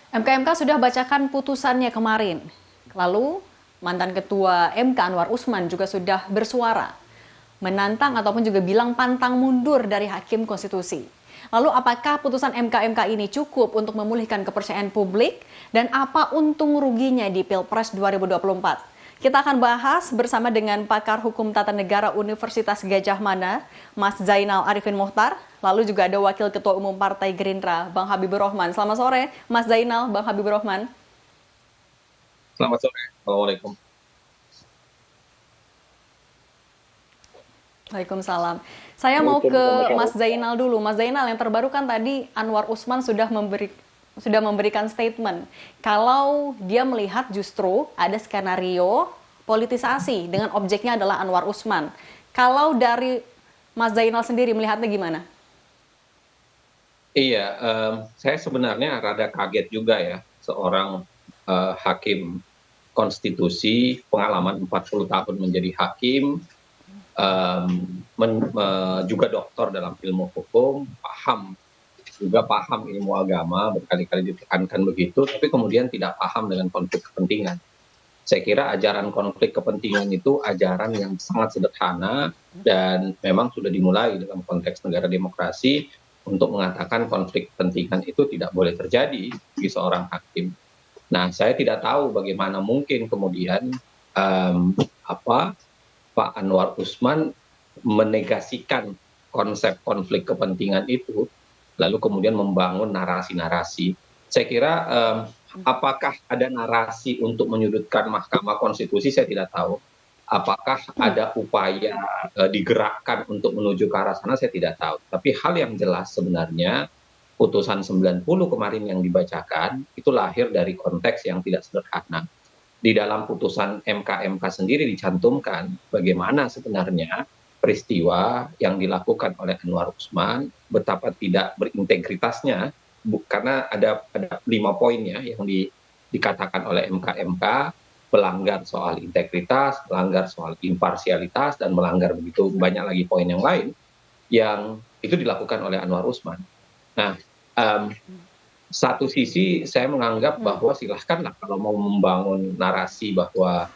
MK sudah bacakan putusannya kemarin. Lalu mantan ketua MK Anwar Usman juga sudah bersuara menantang ataupun juga bilang pantang mundur dari hakim konstitusi. Lalu apakah putusan MK ini cukup untuk memulihkan kepercayaan publik dan apa untung ruginya di Pilpres 2024? Kita akan bahas bersama dengan pakar hukum tata negara Universitas Gadjah Mada, Mas Zainal Arifin Mohtar. Lalu juga ada Wakil Ketua Umum Partai Gerindra, Bang Habibur Rahman. Selamat sore, Mas Zainal, Bang Habibur Rahman. Selamat sore. Assalamualaikum. Waalaikumsalam. Saya mau ke Mas Zainal dulu. Mas Zainal, yang terbaru kan tadi Anwar Usman sudah memberikan statement kalau dia melihat justru ada skenario politisasi dengan objeknya adalah Anwar Usman. Kalau dari Mas Zainal sendiri melihatnya gimana? Iya, saya sebenarnya rada kaget juga ya, seorang hakim konstitusi, pengalaman 40 tahun menjadi hakim, juga doktor dalam ilmu hukum, paham ilmu agama, berkali-kali ditekankan begitu, tapi kemudian tidak paham dengan konflik kepentingan. Saya kira ajaran konflik kepentingan itu ajaran yang sangat sederhana dan memang sudah dimulai dalam konteks negara demokrasi untuk mengatakan konflik kepentingan itu tidak boleh terjadi di seorang hakim. Nah, saya tidak tahu bagaimana mungkin kemudian apa Pak Anwar Usman menegasikan konsep konflik kepentingan itu, lalu kemudian membangun narasi-narasi. Saya kira apakah ada narasi untuk menyudutkan Mahkamah Konstitusi, saya tidak tahu. Apakah ada upaya digerakkan untuk menuju ke arah sana, saya tidak tahu. Tapi hal yang jelas sebenarnya, putusan 90 kemarin yang dibacakan, itu lahir dari konteks yang tidak sederhana. Di dalam putusan MK sendiri dicantumkan bagaimana sebenarnya peristiwa yang dilakukan oleh Anwar Usman, betapa tidak berintegritasnya, karena ada 5 poinnya yang dikatakan oleh MK, melanggar soal integritas, melanggar soal imparsialitas, dan melanggar begitu banyak lagi poin yang lain yang itu dilakukan oleh Anwar Usman. Nah, satu sisi saya menganggap bahwa silahkanlah kalau mau membangun narasi bahwa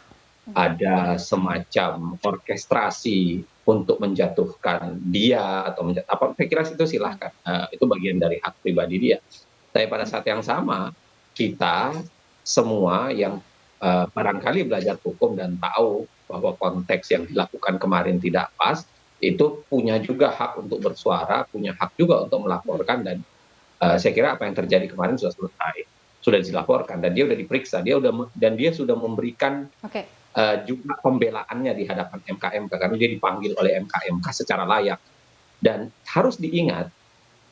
ada semacam orkestrasi untuk menjatuhkan dia atau apa, saya kira itu silahkan, itu bagian dari hak pribadi dia. Tapi pada saat yang sama kita semua yang barangkali belajar hukum dan tahu bahwa konteks yang dilakukan kemarin tidak pas, itu punya juga hak untuk bersuara, punya hak juga untuk melaporkan, dan saya kira apa yang terjadi kemarin sudah selesai, sudah dilaporkan dan dia sudah diperiksa, dan dia sudah memberikan juga pembelaannya di hadapan MK karena dia dipanggil oleh MK secara layak. Dan harus diingat,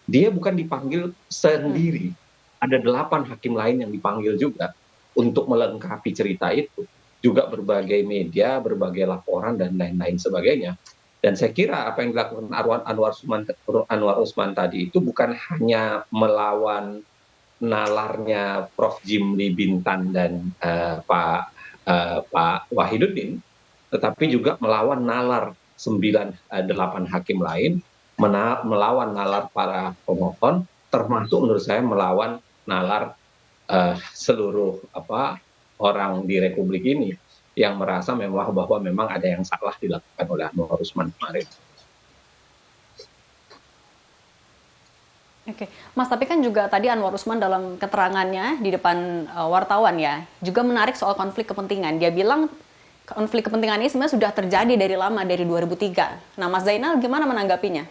dia bukan dipanggil sendiri, ada 8 hakim lain yang dipanggil juga untuk melengkapi cerita itu, juga berbagai media, berbagai laporan, dan lain-lain sebagainya. Dan saya kira apa yang dilakukan Anwar Usman tadi itu bukan hanya melawan nalarnya Prof. Jimli Bintan dan Pak Wahiduddin, tetapi juga melawan nalar 8 hakim lain, melawan nalar para pemohon, termasuk menurut saya melawan nalar seluruh orang di Republik ini yang merasa bahwa memang ada yang salah dilakukan oleh Anwar Usman kemarin. Oke, Mas, tapi kan juga tadi Anwar Usman dalam keterangannya di depan wartawan ya, juga menarik soal konflik kepentingan. Dia bilang konflik kepentingan ini sebenarnya sudah terjadi dari lama, dari 2003. Nah, Mas Zainal gimana menanggapinya?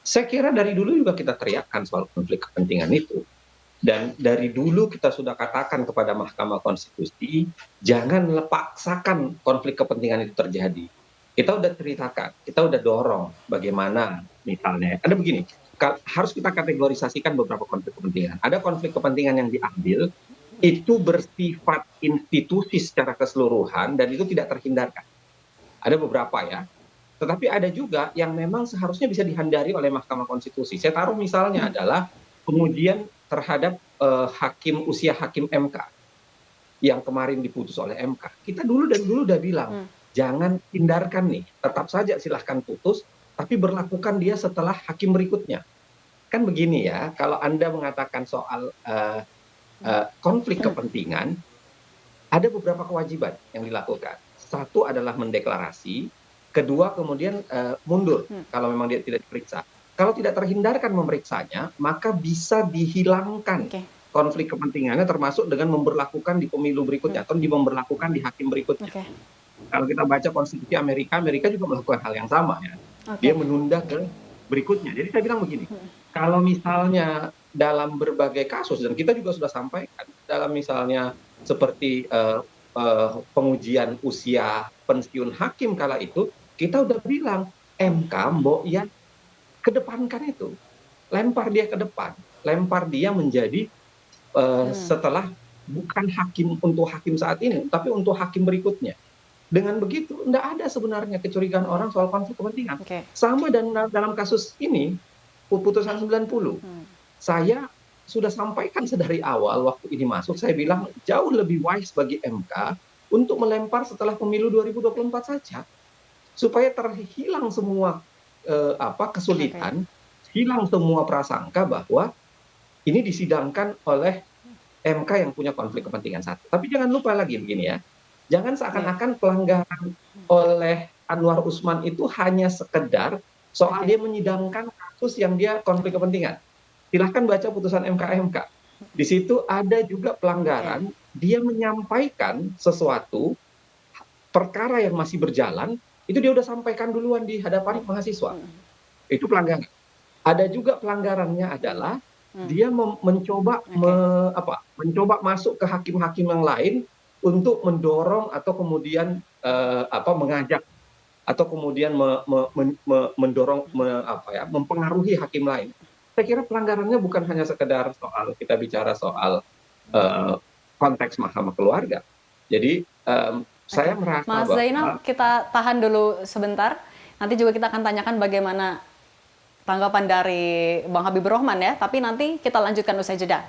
Saya kira dari dulu juga kita teriakkan soal konflik kepentingan itu. Dan dari dulu kita sudah katakan kepada Mahkamah Konstitusi, jangan paksakan konflik kepentingan itu terjadi. Kita udah ceritakan, kita udah dorong bagaimana misalnya, ada begini, harus kita kategorisasikan beberapa konflik kepentingan. Ada konflik kepentingan yang diambil, itu bersifat institusi secara keseluruhan dan itu tidak terhindarkan. Ada beberapa ya, tetapi ada juga yang memang seharusnya bisa dihindari oleh Mahkamah Konstitusi. Saya taruh misalnya adalah pengujian terhadap usia hakim MK yang kemarin diputus oleh MK. Kita dulu udah bilang, jangan hindarkan nih, tetap saja silahkan putus, tapi berlakukan dia setelah hakim berikutnya. kan begini ya, kalau Anda mengatakan soal konflik kepentingan, ada beberapa kewajiban yang dilakukan. Satu adalah mendeklarasi, kedua kemudian mundur kalau memang dia tidak diperiksa. Kalau tidak terhindarkan memeriksanya, maka bisa dihilangkan Oke. konflik kepentingannya, termasuk dengan memberlakukan di pemilu berikutnya atau memberlakukan di hakim berikutnya. Oke. Kalau kita baca konstitusi Amerika, Amerika juga melakukan hal yang sama ya. Dia Oke. menunda ke berikutnya. Jadi saya bilang begini, kalau misalnya dalam berbagai kasus, dan kita juga sudah sampaikan, dalam misalnya seperti pengujian usia pensiun hakim kala itu, kita udah bilang MK mbok ya kedepankan itu, lempar dia ke depan, lempar dia menjadi setelah bukan hakim untuk hakim saat ini, tapi untuk hakim berikutnya. Dengan begitu, tidak ada sebenarnya kecurigaan orang soal konflik kepentingan. Oke. Sama dan dalam kasus ini, putusan 90. Saya sudah sampaikan sedari awal waktu ini masuk, saya bilang jauh lebih wise bagi MK untuk melempar setelah pemilu 2024 saja. Supaya terhilang semua kesulitan, hilang semua prasangka bahwa ini disidangkan oleh MK yang punya konflik kepentingan satu. Tapi jangan lupa lagi begini ya, jangan seakan-akan pelanggaran oleh Anwar Usman itu hanya sekedar soal dia menyidangkan kasus yang dia konflik kepentingan. Silahkan baca putusan MK. Di situ ada juga pelanggaran, dia menyampaikan sesuatu, perkara yang masih berjalan, itu dia udah sampaikan duluan di hadapan mahasiswa. Itu pelanggaran. Ada juga pelanggarannya adalah dia mencoba mencoba masuk ke hakim-hakim yang lain untuk mendorong atau kemudian mengajak atau kemudian mendorong mempengaruhi hakim lain. Saya kira pelanggarannya bukan hanya sekedar soal kita bicara soal konteks mahkamah keluarga. Jadi saya merasa Mas Zainal, kita tahan dulu sebentar. Nanti juga kita akan tanyakan bagaimana tanggapan dari Bang Habibur Rahman ya, tapi nanti kita lanjutkan usai jeda.